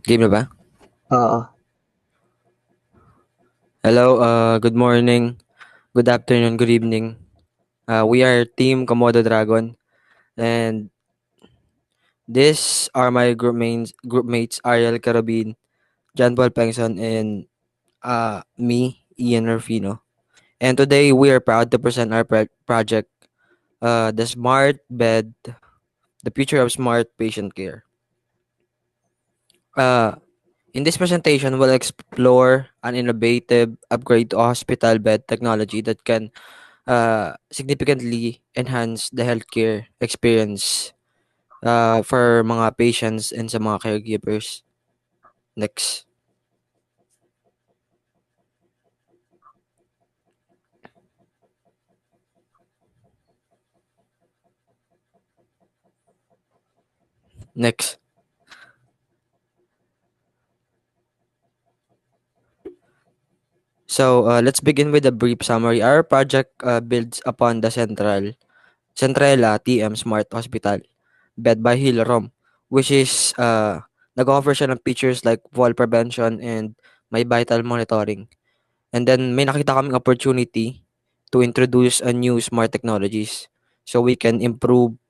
Game na ba? Oo. Hello, good morning, good afternoon, good evening. We are Team Komodo Dragon, and these are my group mates Ariel Carabin, John Paul Pengson, and me, Ian Rufino. And today we are proud to present our project, the Smart Bed, the future of smart patient care. Uh, in this presentation, we'll explore an innovative upgrade to hospital bed technology that can significantly enhance the healthcare experience for mga patients and sa mga caregivers. Next. Next. So let's begin with a brief summary. Our project builds upon the Centrella TM Smart Hospital Bed by Hilarom, which is nag-offer siya ng features like fall prevention and may vital monitoring. And then may nakita kaming opportunity to introduce a new smart technologies so we can improve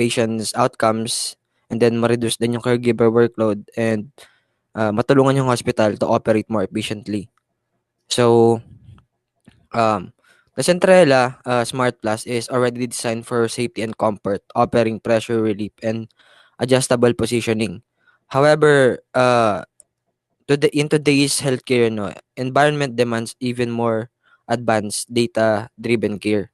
patients' outcomes and then ma-reduce din yung caregiver workload and matulungan yung hospital to operate more efficiently. So, um, the Centrella Smart Plus is already designed for safety and comfort, offering pressure relief and adjustable positioning. However, in today's healthcare environment demands even more advanced data-driven care.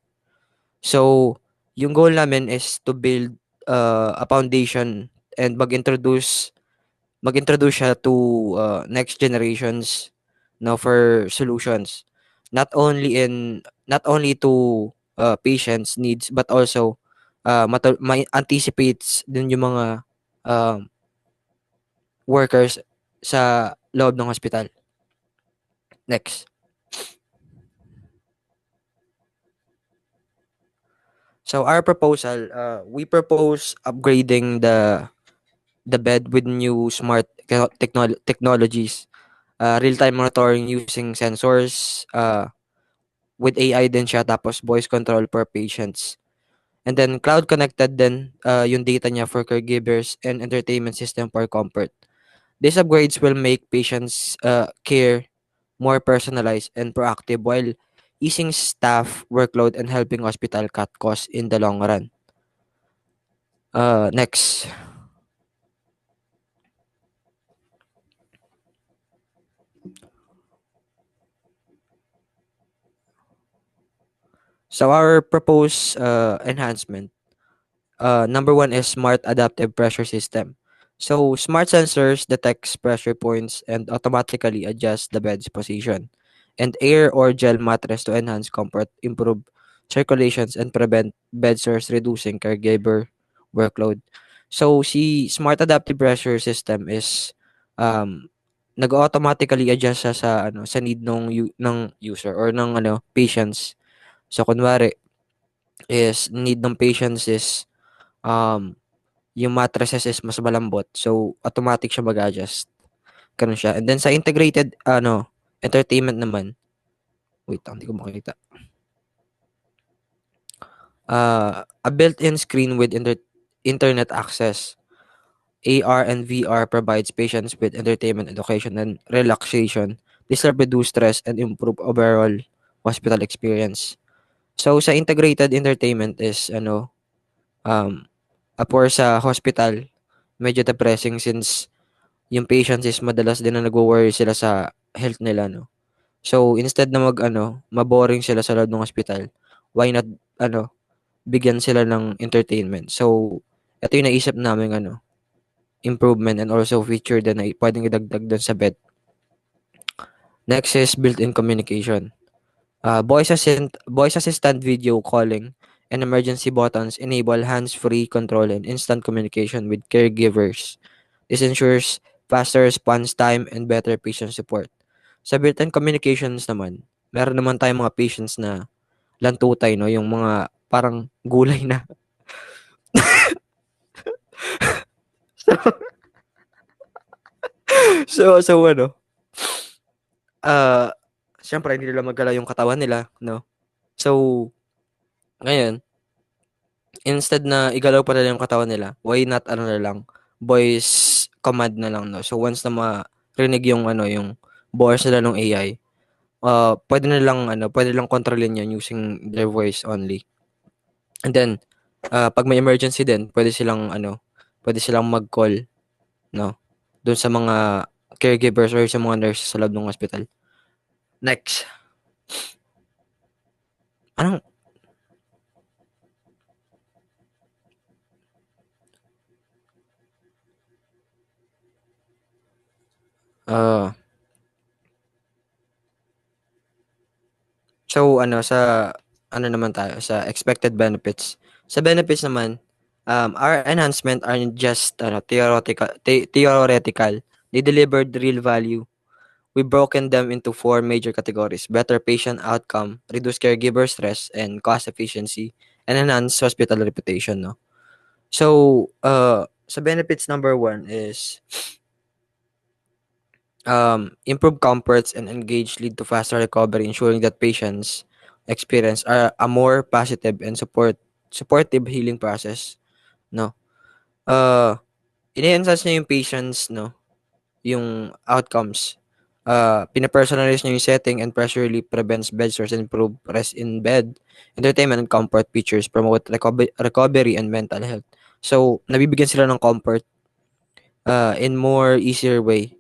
So, yung goal namin is to build a foundation and mag-introduce siya to next generations for solutions. Not only to patients needs but also may anticipates din yung mga um, workers sa loob ng hospital. Next. So our proposal, we propose upgrading the bed with new smart technologies, real-time monitoring using sensors, with AI din siya tapos voice control for patients. And then cloud connected din yung data niya for caregivers and entertainment system for comfort. These upgrades will make patients care more personalized and proactive while easing staff workload and helping hospital cut costs in the long run. Next. So our proposed enhancement, number one is smart adaptive pressure system. So smart sensors detects pressure points and automatically adjust the bed's position and air or gel mattress to enhance comfort, improve circulations and prevent bed sores, reducing caregiver workload. So si smart adaptive pressure system is um nag-automatically adjust siya sa need ng user or ng patients. So kunwari is need ng patients is um yung mattresses is mas malambot. So automatic siya mag-adjust. Ganun siya. And then sa integrated entertainment naman, wait lang, hindi ko makita. A built-in screen with internet access. AR and VR provides patients with entertainment, education, and relaxation. This help reduce stress and improve overall hospital experience. So sa integrated entertainment is for sa hospital, medyo depressing since yung patients is madalas din na nagwo-worry sila sa health nila, no. So instead na maboring sila sa loob ng hospital, why not bigyan sila ng entertainment. So ito yung naisip naming improvement and also feature din na pwedeng idagdag dun sa bed. Next is built-in communication. Voice assistant video calling and emergency buttons enable hands-free control and instant communication with caregivers. This ensures faster response time and better patient support. Sa built-in communications naman, meron naman tayong mga patients na lantutay, no? Yung mga parang gulay na. So ano, ah, siyempre hindi nila magalaw yung katawan nila, 'no? So, ngayon, instead na igalaw pa nila yung katawan nila, why not ano na lang, voice command na lang, 'no? So, once na marinig yung ano, yung boses nila nung AI, puwede nilang ano, puwede nilang kontrolin yun using their voice only. And then, 'pag may emergency din, puwede silang ano, puwede silang mag-call, 'no, dun sa mga caregivers or sa mga nurses sa loob ng ospital. Next, anong, ah, so ano, sa ano naman tayo, sa expected benefits. Sa benefits naman, our enhancement aren't just ano, theoretical. They delivered real value. We've broken them into four major categories: better patient outcome, reduced caregiver stress and cost efficiency, and enhanced hospital reputation, no? So, sa benefits number one is improve comforts and engage lead to faster recovery, ensuring that patients experience a more positive and supportive healing process, no? Uh, Ini-enhance niya yung patients, no? Yung outcomes. Pina-personalize niya yung setting and pressure relief, prevents bed sores and improve rest in bed, entertainment and comfort features, promote recovery and mental health. So, nabibigyan sila ng comfort in more easier way.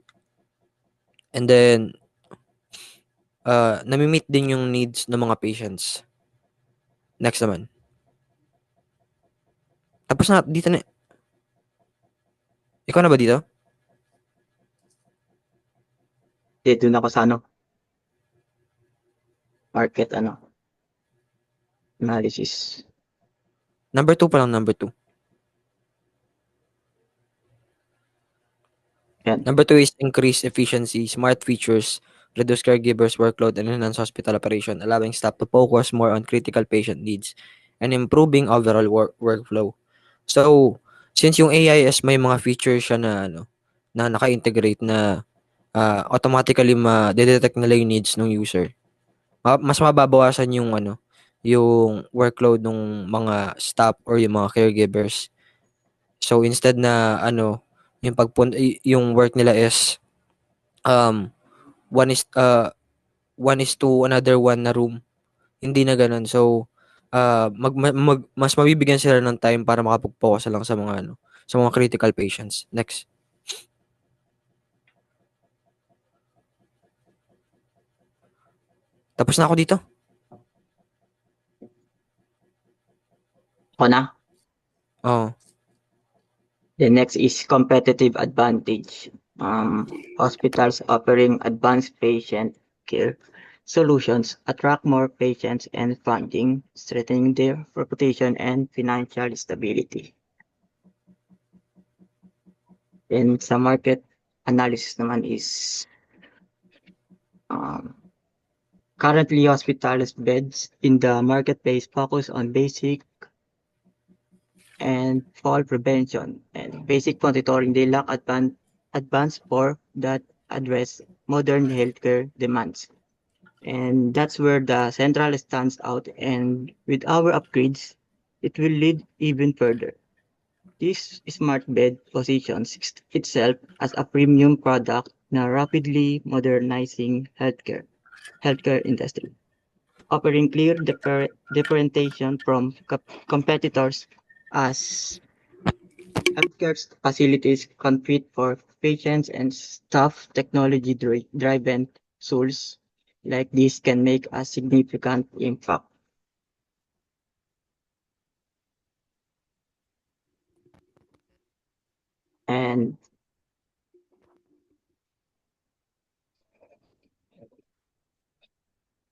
And then, nami-meet din yung needs ng mga patients. Next naman. Tapos na, dito na. Ikaw na ba dito? Dun ako sa ano, market ano, analysis. Number 2 pa lang, number 2. Yan. Number 2 is increase efficiency, smart features, reduce caregivers workload, and enhance hospital operation, allowing staff to focus more on critical patient needs and improving overall workflow. So, since yung AI is may mga features siya na ano, na naka-integrate na automatically ma-detect nila yung needs ng user. Mas mababawasan yung ano, yung workload ng mga staff or yung mga caregivers. So instead na ano, yung work nila is um one is one is to another one na room. Hindi na ganoon. So mas mabibigyan sila ng time para makapag-focus lang sa mga ano, sa mga critical patients. Next. Tapos na ako dito. Ako na. Oh. The next is competitive advantage. Hospitals offering advanced patient care solutions attract more patients and funding, strengthening their reputation and financial stability. Then sa market analysis naman is um, currently hospitals beds in the marketplace focus on basic and fall prevention and basic monitoring. They lack advanced for that address modern healthcare demands. And that's where the central stands out. And with our upgrades, it will lead even further. This smart bed positions itself as a premium product na rapidly modernizing healthcare industry, offering clear differentiation from competitors as healthcare facilities compete for patients and staff. Technology-driven tools like this can make a significant impact. And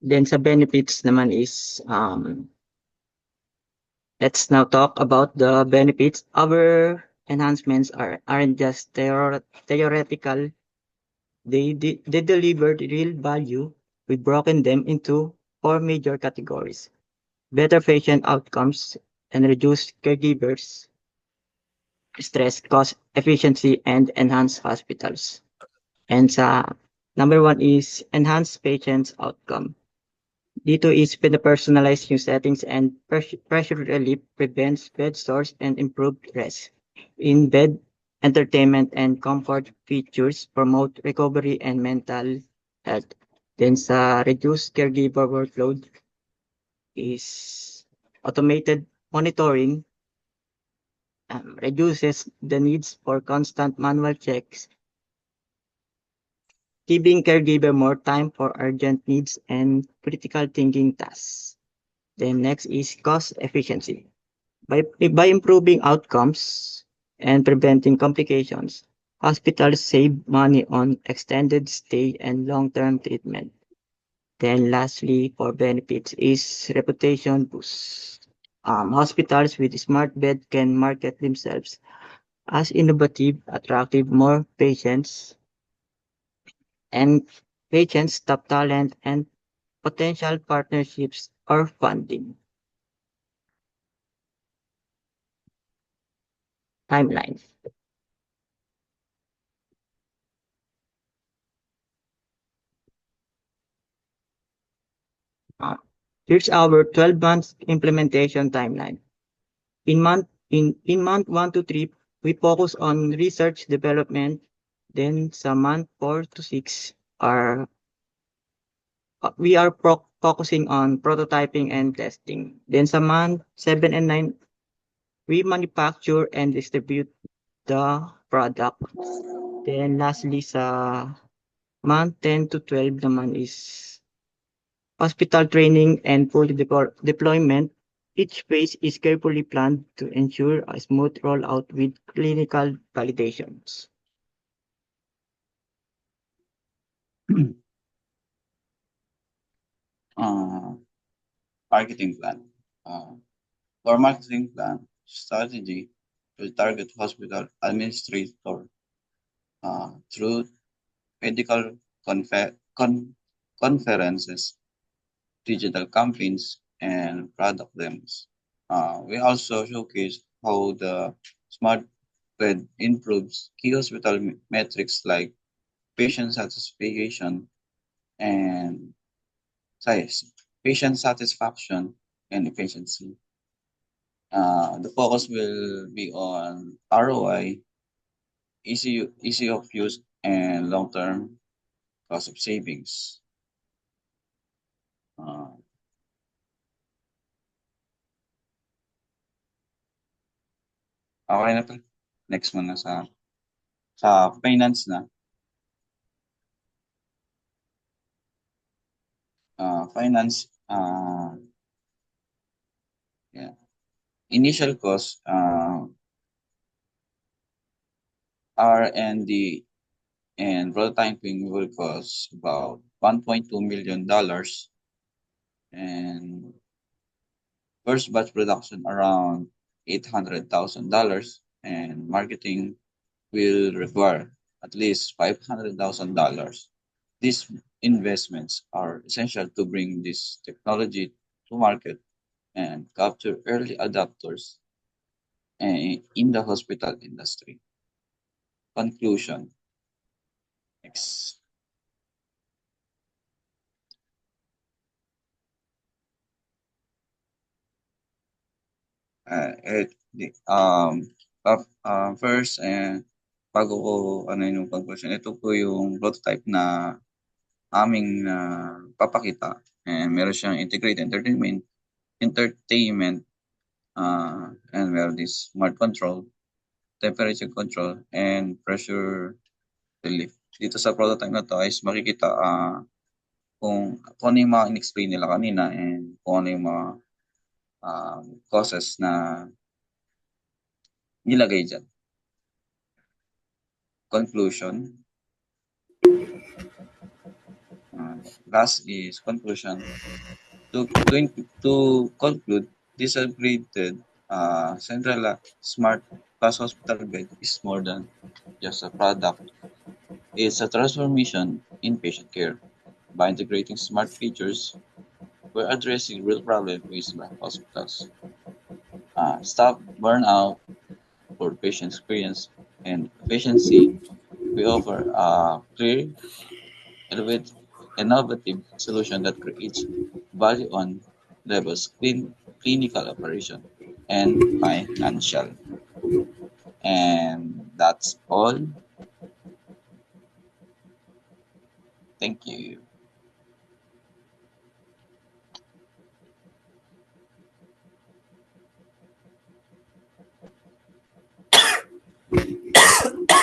then sa benefits naman is let's now talk about the benefits. Our enhancements aren't just theoretical. They delivered real value. We've broken them into four major categories: better patient outcomes and reduced caregivers stress, cost efficiency, and enhanced hospitals. And sa number one is enhance patient's outcome. Dito is personalized new settings and pressure relief prevents bed sores and improved rest. In bed, entertainment and comfort features promote recovery and mental health. Then sa reduced caregiver workload is automated monitoring reduces the needs for constant manual checks, giving caregiver more time for urgent needs and critical thinking tasks. Then next is cost efficiency. By improving outcomes and preventing complications, hospitals save money on extended stay and long-term treatment. Then lastly, for benefits is reputation boost. Hospitals with smart bed can market themselves as innovative, attractive more and patients, top talent, and potential partnerships or funding timelines. Uh, Here's our 12 months implementation timeline. In month 1 to 3, we focus on research development. Then sa month 4 to 6 are we are focusing on prototyping and testing. Then sa month 7 and 9, we manufacture and distribute the product. Then lastly sa month 10 to 12 naman is hospital training and full deployment. Each phase is carefully planned to ensure a smooth rollout with clinical validations. uh, Marketing plan. Uh, for marketing plan strategy, will target hospital administrator through medical conferences, digital campaigns, and product demos. We also showcase how the smart bed improves key hospital metrics like patient satisfaction and size, patient satisfaction and efficiency. The focus will be on ROI, easy of use, and long-term cost of savings. Uh, okay na to. Next muna sa finance na. Finance, yeah. Initial cost, R&D and prototyping will cost about $1.2 million and first batch production around $800,000 and marketing will require at least $500,000. These investments are essential to bring this technology to market and capture early adopters in the hospital industry. Conclusion. Next. First, bago ko ano yung conclusion, ito po yung prototype na aming papakita. And meron siyang integrated entertainment, and meron this smart control, temperature control, and pressure relief. Dito sa prototype na to ay makikita kung ano yung mga in-explain nila kanina and kung ano yung mga causes na nilagay dyan. Conclusion. Last is conclusion. To conclude, this upgraded central smart class hospital bed is more than just a product. It's a transformation in patient care. By integrating smart features, we're addressing real problems faced by hospitals. Stop burnout for patient experience and efficiency We offer a clear, innovative solution that creates value on levels clinical operation and financial. And that's all. Thank you.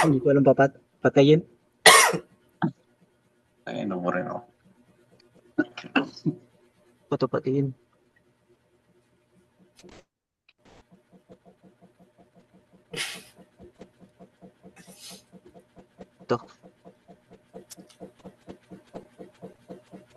Hindi ko alam patayin. Ay, ano mo rin ako. Patayin.